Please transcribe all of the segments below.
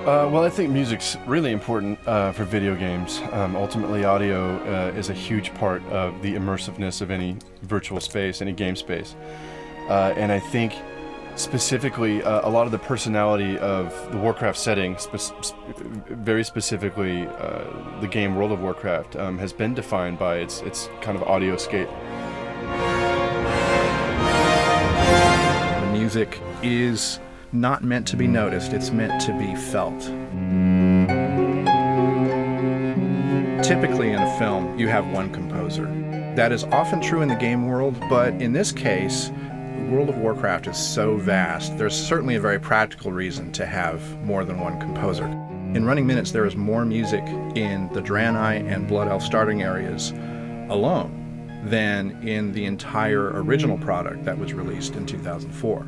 Well, I think music's really important for video games. Ultimately, audio is a huge part of the immersiveness of any virtual space, any game space. And I think specifically a lot of the personality of the Warcraft setting, very specifically the game World of Warcraft, has been defined by its kind of audioscape. The music is not meant to be noticed, it's meant to be felt. Typically in a film, you have one composer. That is often true in the game world, but in this case, World of Warcraft is so vast, there's certainly a very practical reason to have more than one composer. In Running Minutes, there is more music in the Draenei and Blood Elf starting areas alone than in the entire original product that was released in 2004.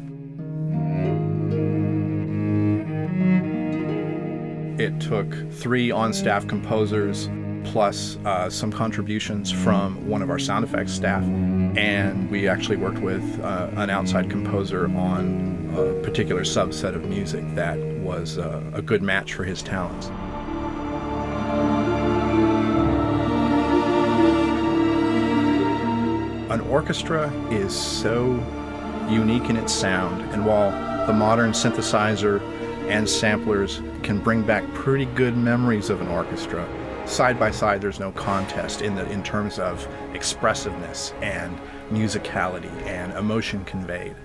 It took 3 on-staff composers plus some contributions from one of our sound effects staff, and we actually worked with an outside composer on a particular subset of music that was a good match for his talents. An orchestra is so unique in its sound, and while the modern synthesizer and samplers can bring back pretty good memories of an orchestra, side by side there's no contest in terms of expressiveness and musicality and emotion conveyed.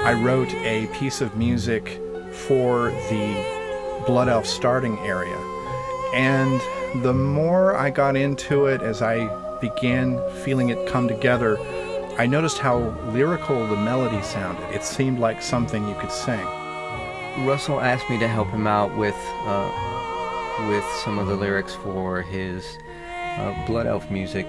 I wrote a piece of music for the Blood Elf starting area, and the more I got into it, as I began feeling it come together, I noticed how lyrical the melody sounded. It seemed like something you could sing. Russell asked me to help him out with some of the lyrics for his Blood Elf music,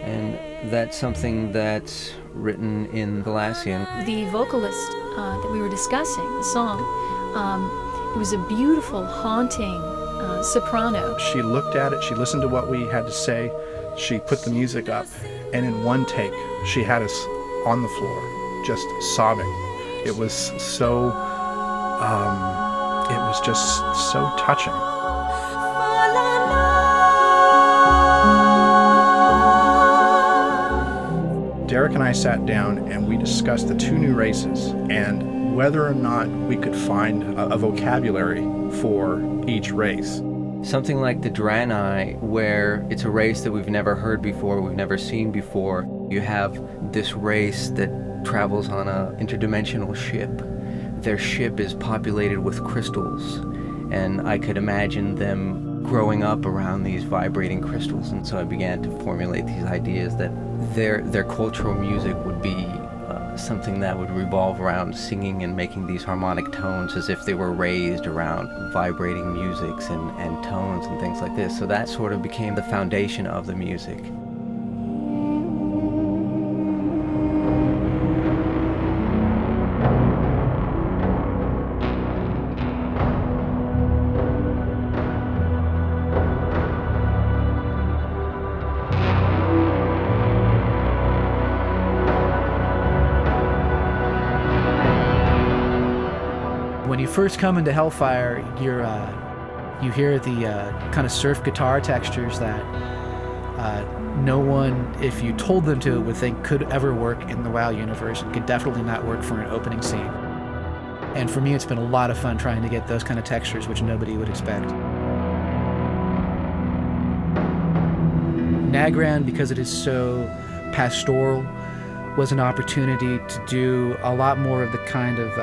and that's something that's written in Galatian. The vocalist that we were discussing, the song, it was a beautiful, haunting soprano. She looked at it, she listened to what we had to say, she put the music up, and in one take, she had us on the floor, just sobbing. It was so, it was just so touching. Derek and I sat down and we discussed the 2 new races and whether or not we could find a vocabulary for each race. Something like the Draenei, where it's a race that we've never heard before, we've never seen before. You have this race that travels on an interdimensional ship. Their ship is populated with crystals, and I could imagine them growing up around these vibrating crystals, and so I began to formulate these ideas that their cultural music would be something that would revolve around singing and making these harmonic tones as if they were raised around vibrating musics and tones and things like this. So that sort of became the foundation of the music. When you first come into Hellfire, you hear the kind of surf guitar textures that no one, if you told them to, would think could ever work in the WoW universe and could definitely not work for an opening scene. And for me, it's been a lot of fun trying to get those kind of textures, which nobody would expect. Nagran, because it is so pastoral, was an opportunity to do a lot more of the kind of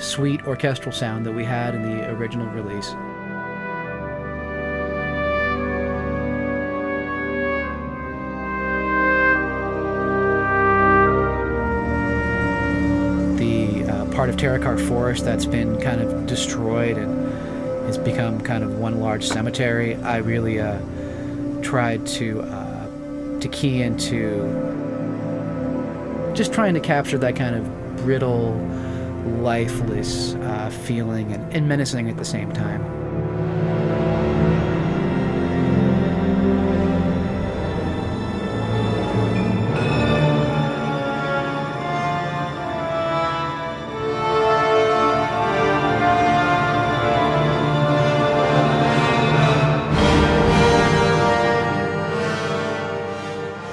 sweet orchestral sound that we had in the original release. part of Terracart Forest that's been kind of destroyed and it's become kind of one large cemetery. I really tried to key into just trying to capture that kind of brittle, lifeless feeling and menacing at the same time.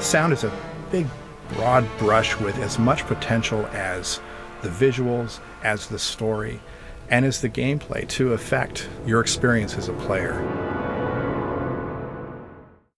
Sound is a big, broad brush with as much potential as the visuals, as the story, and as the gameplay to affect your experience as a player.